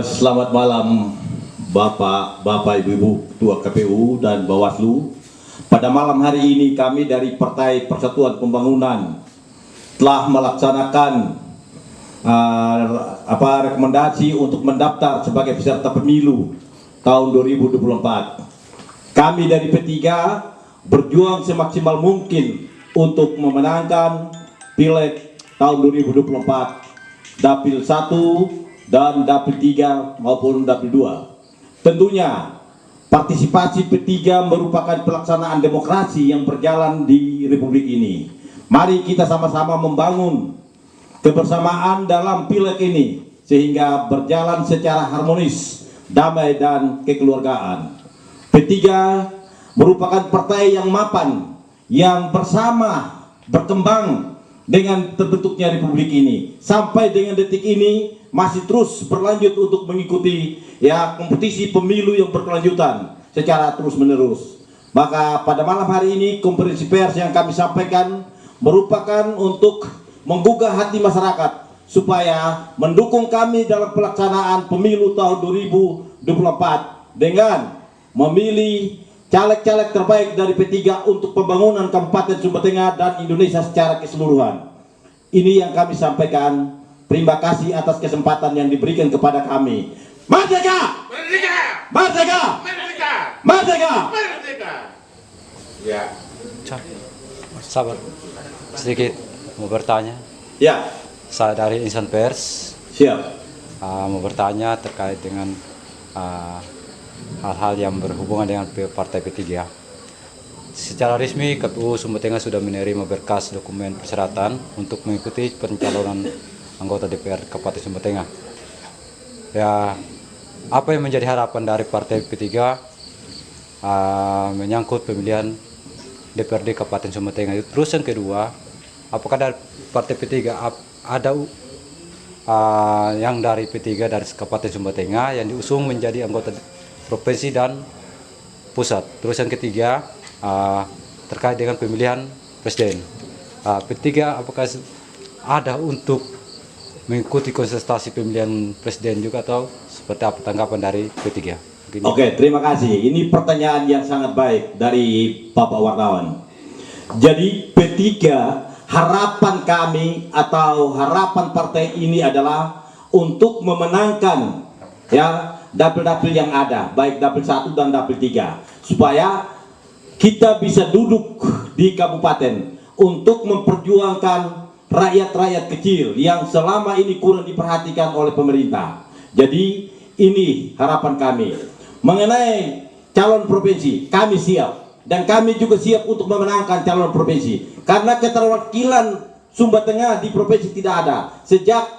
Selamat malam Bapak, Ibu, Ketua KPU dan Bawaslu. Pada malam hari ini kami dari Partai Persatuan Pembangunan telah melaksanakan rekomendasi untuk mendaftar sebagai peserta pemilu tahun 2024. Kami dari P3 berjuang semaksimal mungkin untuk memenangkan Pileg tahun 2024, Dapil 1 dan Dapil 3 maupun Dapil 2. Tentunya partisipasi P3 merupakan pelaksanaan demokrasi yang berjalan di Republik ini. Mari kita sama-sama membangun kebersamaan dalam Pileg ini sehingga berjalan secara harmonis, damai dan kekeluargaan. P3 merupakan partai yang mapan, yang bersama berkembang dengan terbentuknya Republik ini. Sampai dengan detik ini masih terus berlanjut untuk mengikuti kompetisi pemilu yang berkelanjutan secara terus-menerus. Maka pada malam hari ini konferensi pers yang kami sampaikan merupakan untuk menggugah hati masyarakat supaya mendukung kami dalam pelaksanaan pemilu tahun 2024 dengan memilih caleg-caleg terbaik dari P3 untuk pembangunan Kabupaten Sumba Tengah dan Indonesia secara keseluruhan. Ini yang kami sampaikan. Terima kasih atas kesempatan yang diberikan kepada kami. Merdeka! Merdeka! Merdeka! Merdeka! Merdeka! Merdeka! Ya. Sabar. Sedikit mau bertanya. Ya. Saya dari Insan Pers. Siap. Mau bertanya terkait dengan hal-hal yang berhubungan dengan Partai P3. Secara resmi KPU Sumba Tengah sudah menerima berkas dokumen persyaratan untuk mengikuti pencalonan anggota DPR Kabupaten Sumba Tengah. Ya, apa yang menjadi harapan dari Partai P3 menyangkut pemilihan DPRD Kabupaten Sumba Tengah? Terus yang kedua, apakah dari Partai P3 ada yang dari P3 dari Kabupaten Sumba Tengah yang diusung menjadi anggota provinsi dan pusat? Terus yang ketiga, terkait dengan pemilihan presiden, P3 apakah ada untuk mengikuti kontestasi pemilihan presiden juga atau seperti apa tanggapan dari P3? Begini. Oke, terima kasih. Ini pertanyaan yang sangat baik dari Bapak wartawan. Jadi P3, harapan kami atau harapan partai ini adalah untuk memenangkan dapil-dapil yang ada, baik dapil 1 dan dapil 3, supaya kita bisa duduk di kabupaten untuk memperjuangkan rakyat-rakyat kecil yang selama ini kurang diperhatikan oleh pemerintah. Jadi ini harapan kami. Mengenai calon provinsi, kami siap. Dan kami juga siap untuk memenangkan calon provinsi. Karena keterwakilan Sumba Tengah di provinsi tidak ada sejak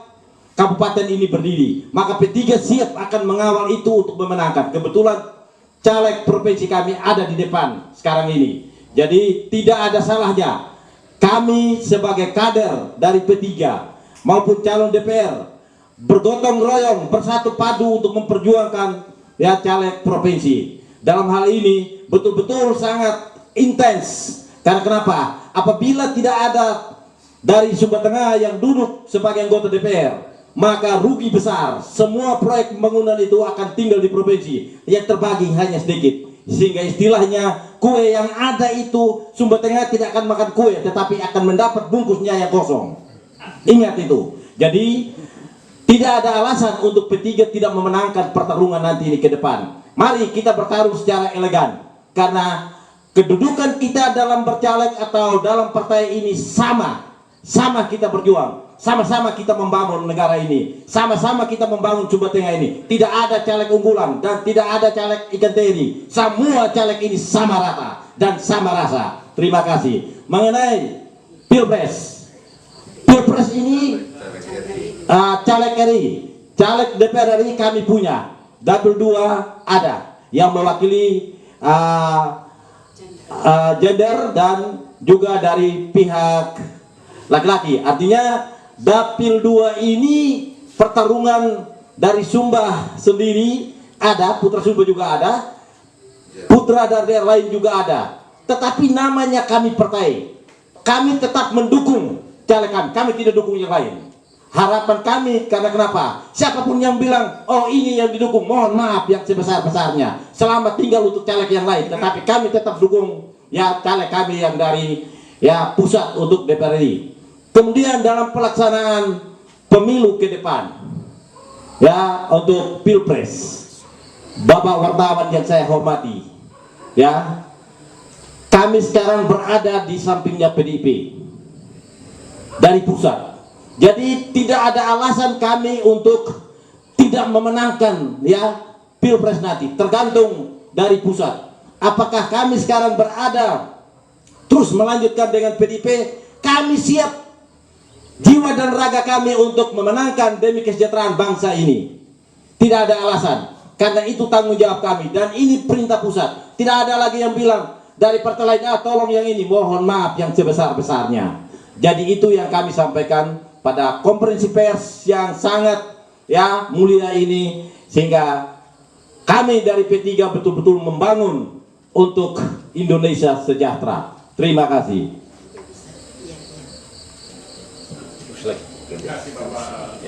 kabupaten ini berdiri. Maka P3 siap akan mengawal itu untuk memenangkan. Kebetulan caleg provinsi kami ada di depan sekarang ini. Jadi tidak ada salahnya kami sebagai kader dari P3 maupun calon DPR bergotong royong bersatu padu untuk memperjuangkan caleg provinsi. Dalam hal ini betul-betul sangat intens. Karena kenapa? Apabila tidak ada dari Sumba Tengah yang duduk sebagai anggota DPR, maka rugi besar. Semua proyek pembangunan itu akan tinggal di provinsi, yang terbagi hanya sedikit. Sehingga istilahnya kue yang ada itu Sumba Tengah tidak akan makan kue, tetapi akan mendapat bungkusnya yang kosong. Ingat itu. Jadi tidak ada alasan untuk P3 tidak memenangkan pertarungan nanti ini ke depan. Mari kita bertarung secara elegan, karena kedudukan kita dalam bercaleg atau dalam partai ini sama kita berjuang. Sama-sama kita membangun negara ini, sama-sama kita membangun Sumba Tengah ini. Tidak ada caleg unggulan dan tidak ada caleg ikan teri. Semua caleg ini sama rata dan sama rasa. Terima kasih. Mengenai Pilpres ini caleg RI, caleg DPR RI kami punya. Dapil 2 ada yang mewakili gender dan juga dari pihak laki-laki. Artinya Dapil 2 ini pertarungan dari Sumba sendiri ada, Putra Sumba juga ada, putra dari daerah lain juga ada. Tetapi namanya kami partai, kami tetap mendukung caleg kami tidak dukung yang lain. harapan kami, karena kenapa? Siapapun yang bilang, oh ini yang didukung, mohon maaf yang sebesar-besarnya. Selamat tinggal untuk caleg yang lain, tetapi kami tetap dukung ya caleg kami yang dari ya pusat untuk DPR RI. Kemudian dalam pelaksanaan pemilu ke depan, ya untuk Pilpres, Bapak wartawan yang saya hormati, ya kami sekarang berada di sampingnya PDIP dari pusat. Jadi tidak ada alasan kami untuk tidak memenangkan ya Pilpres nanti, tergantung dari pusat. Apakah kami sekarang berada terus melanjutkan dengan PDIP? Kami siap jiwa dan raga kami untuk memenangkan demi kesejahteraan bangsa ini. Tidak ada alasan, karena itu tanggung jawab kami dan ini perintah pusat. Tidak ada lagi yang bilang dari partai lain, tolong yang ini, mohon maaf yang sebesar-besarnya. Jadi itu yang kami sampaikan pada konferensi pers yang sangat ya mulia ini, sehingga kami dari P3 betul-betul membangun untuk Indonesia sejahtera. Terima kasih. Terima kasih Bapak.